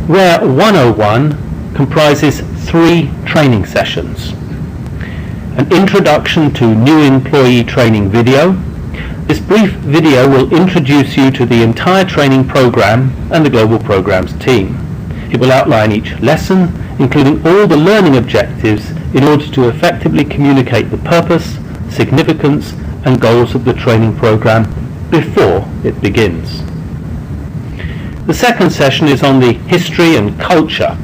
Rare 101 comprises 3 training sessions. An introduction to new employee training video. This brief video will introduce you to the entire training program and the global programs team. It will outline each lesson, including all the learning objectives, in order to effectively communicate the purpose, significance, and goals of the training program before it begins. The second session is on the history and culture.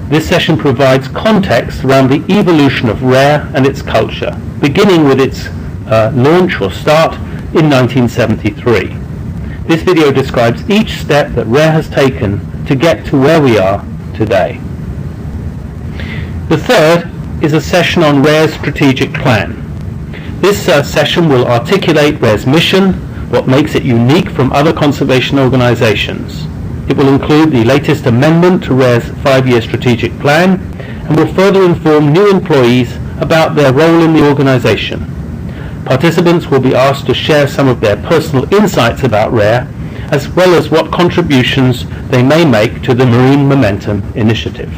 This session provides context around the evolution of RARE and its culture, beginning with its launch or start in 1973. This video describes each step that RARE has taken to get to where we are today. The third is a session on RARE's strategic plan. This session will articulate RARE's mission, what makes it unique from other conservation organizations. It will include the latest amendment to RARE's 5-year strategic plan and will further inform new employees about their role in the organization. Participants will be asked to share some of their personal insights about RARE, as well as what contributions they may make to the Marine Momentum Initiative.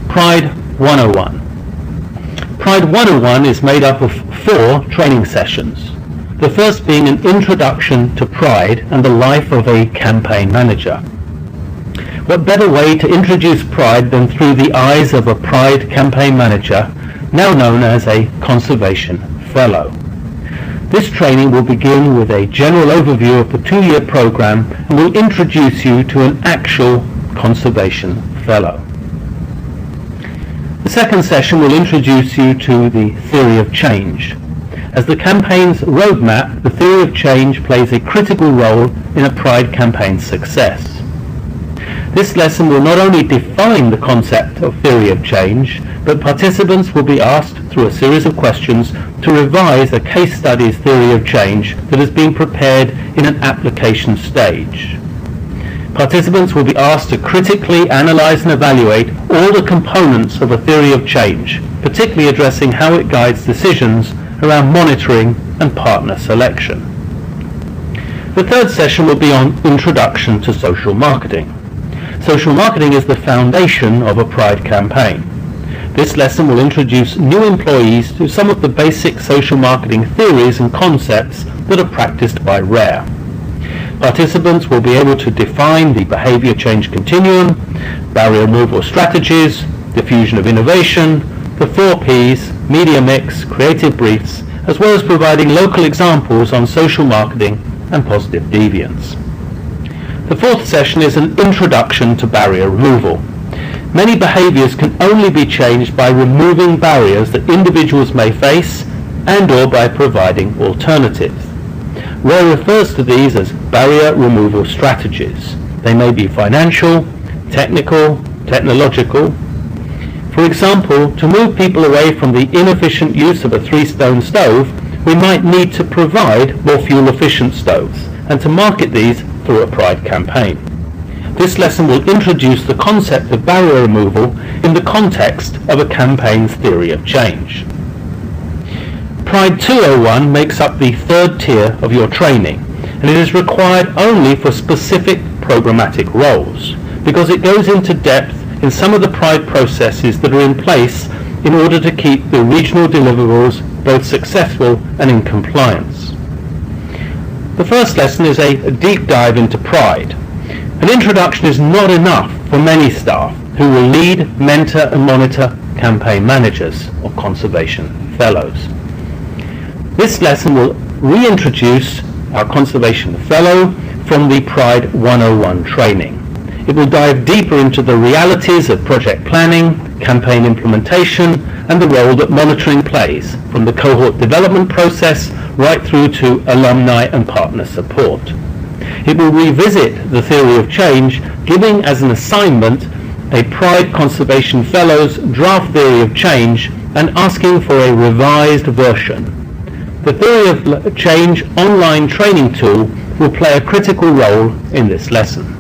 Pride 101. Pride 101 is made up of 4 training sessions. The first being an introduction to Pride and the life of a campaign manager. What better way to introduce Pride than through the eyes of a Pride campaign manager, now known as a Conservation Fellow. This training will begin with a general overview of the 2-year program and will introduce you to an actual Conservation Fellow. The second session will introduce you to the theory of change. As the campaign's roadmap, the theory of change plays a critical role in a Pride campaign's success. This lesson will not only define the concept of theory of change, but participants will be asked through a series of questions to revise a case study's theory of change that has been prepared in an application stage. Participants will be asked to critically analyze and evaluate all the components of a theory of change, particularly addressing how it guides decisions around monitoring and partner selection. The third session will be on Introduction to Social Marketing. Social marketing is the foundation of a Pride campaign. This lesson will introduce new employees to some of the basic social marketing theories and concepts that are practiced by RARE. Participants will be able to define the behavior change continuum, barrier removal strategies, diffusion of innovation, the 4 Ps, media mix, creative briefs, as well as providing local examples on social marketing and positive deviance. The fourth session is an introduction to barrier removal. Many behaviors can only be changed by removing barriers that individuals may face and/or by providing alternatives. RARE refers to these as barrier removal strategies. They may be financial, technical, technological. For example, to move people away from the inefficient use of a 3-stone stove, we might need to provide more fuel-efficient stoves and to market these through a Pride campaign. This lesson will introduce the concept of barrier removal in the context of a campaign's theory of change. Pride 201 makes up the third tier of your training, and it is required only for specific programmatic roles, because it goes into depth in some of the Pride processes that are in place in order to keep the regional deliverables both successful and in compliance. The first lesson is a deep dive into Pride. An introduction is not enough for many staff who will lead, mentor and monitor campaign managers or conservation fellows. This lesson will reintroduce our conservation fellow from the Pride 101 training. It will dive deeper into the realities of project planning, campaign implementation, and the role that monitoring plays, from the cohort development process right through to alumni and partner support. It will revisit the theory of change, giving as an assignment a Pride Conservation Fellows draft theory of change and asking for a revised version. The theory of change online training tool will play a critical role in this lesson.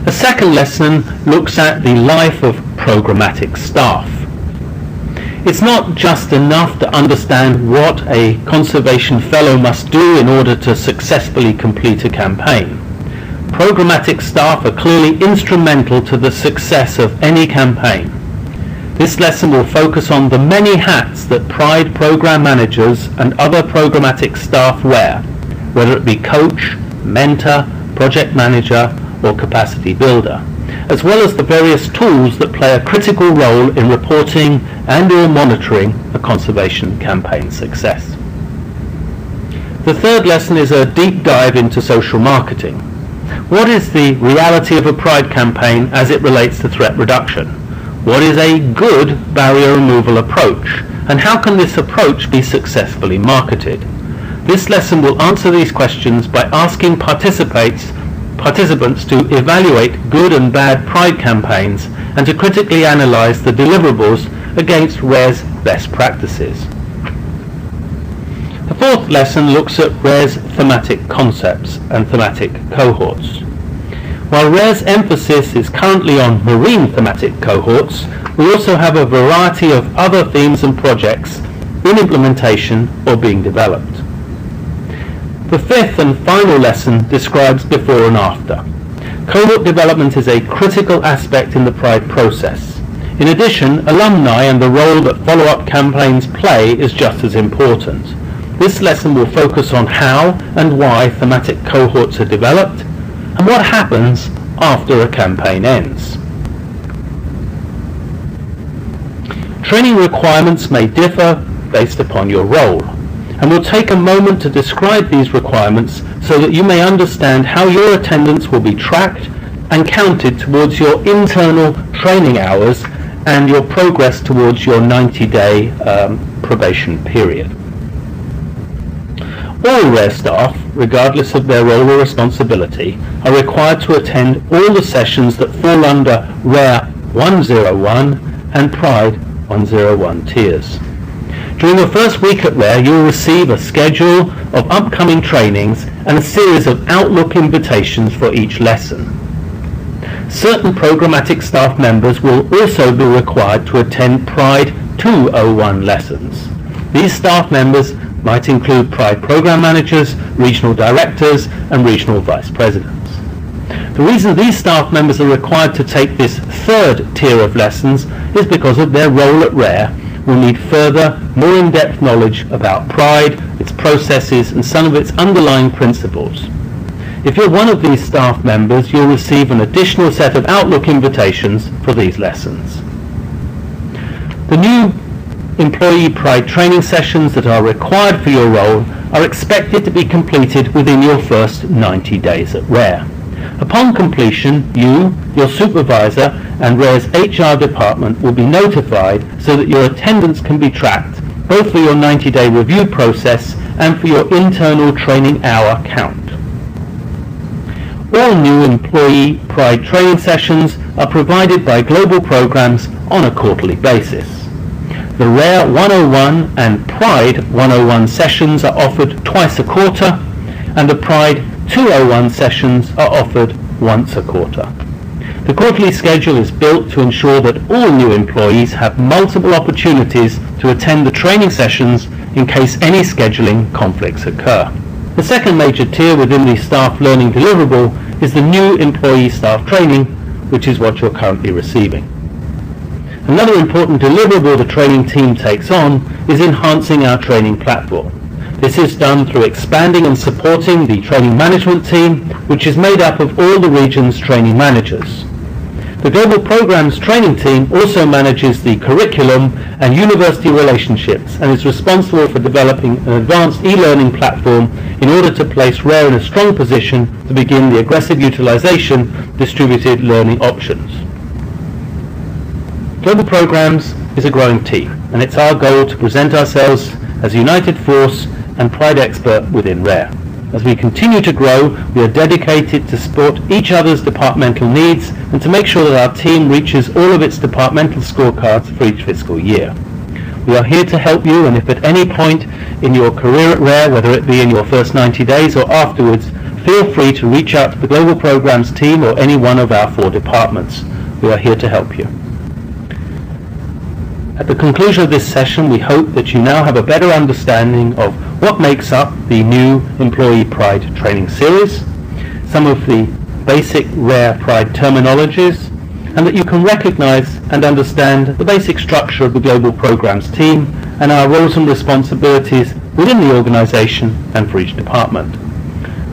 The second lesson looks at the life of programmatic staff. It's not just enough to understand what a conservation fellow must do in order to successfully complete a campaign. Programmatic staff are clearly instrumental to the success of any campaign. This lesson will focus on the many hats that Pride program managers and other programmatic staff wear, whether it be coach, mentor, project manager, or capacity builder, as well as the various tools that play a critical role in reporting and/or monitoring a conservation campaign success. The third lesson is a deep dive into social marketing. What is the reality of a Pride campaign as it relates to threat reduction? What is a good barrier removal approach? And how can this approach be successfully marketed? This lesson will answer these questions by asking participants to evaluate good and bad Pride campaigns and to critically analyze the deliverables against RARE's best practices. The fourth lesson looks at RARE's thematic concepts and thematic cohorts. While RARE's emphasis is currently on marine thematic cohorts, we also have a variety of other themes and projects in implementation or being developed. The fifth and final lesson describes before and after. Cohort development is a critical aspect in the Pride process. In addition, alumni and the role that follow-up campaigns play is just as important. This lesson will focus on how and why thematic cohorts are developed and what happens after a campaign ends. Training requirements may differ based upon your role, and we'll take a moment to describe these requirements so that you may understand how your attendance will be tracked and counted towards your internal training hours and your progress towards your 90-day probation period. All RARE staff, regardless of their role or responsibility, are required to attend all the sessions that fall under RARE 101 and Pride 101 tiers. During your first week at RARE, you will receive a schedule of upcoming trainings and a series of Outlook invitations for each lesson. Certain programmatic staff members will also be required to attend Pride 201 lessons. These staff members might include Pride program managers, regional directors, and regional vice presidents. The reason these staff members are required to take this third tier of lessons is because of their role at RARE will need further, more in-depth knowledge about Pride, its processes, and some of its underlying principles. If you're one of these staff members, you'll receive an additional set of Outlook invitations for these lessons. The new employee Pride training sessions that are required for your role are expected to be completed within your first 90 days at RARE. Upon completion, you, your supervisor, and RARE's HR department will be notified so that your attendance can be tracked, both for your 90-day review process and for your internal training hour count. All new employee Pride training sessions are provided by global programs on a quarterly basis. The RARE 101 and Pride 101 sessions are offered twice a quarter, and the Pride 201 sessions are offered once a quarter. The quarterly schedule is built to ensure that all new employees have multiple opportunities to attend the training sessions in case any scheduling conflicts occur. The second major tier within the staff learning deliverable is the new employee staff training, which is what you're currently receiving. Another important deliverable the training team takes on is enhancing our training platform. This is done through expanding and supporting the training management team, which is made up of all the region's training managers. The Global Programs Training Team also manages the curriculum and university relationships and is responsible for developing an advanced e-learning platform in order to place RARE in a strong position to begin the aggressive utilization of distributed learning options. Global Programs is a growing team, and it's our goal to present ourselves as a united force and Pride expert within RARE. As we continue to grow, we are dedicated to support each other's departmental needs and to make sure that our team reaches all of its departmental scorecards for each fiscal year. We are here to help you, and if at any point in your career at RARE, whether it be in your first 90 days or afterwards, feel free to reach out to the Global Programs team or any one of our 4 departments. We are here to help you. At the conclusion of this session, we hope that you now have a better understanding of what makes up the new Employee Pride training series, some of the basic rare pride terminologies, and that you can recognize and understand the basic structure of the Global Programs team and our roles and responsibilities within the organization and for each department.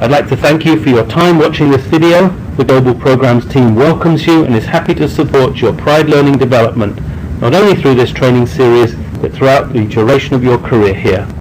I'd like to thank you for your time watching this video. The Global Programs team welcomes you and is happy to support your Pride learning development, not only through this training series, but throughout the duration of your career here.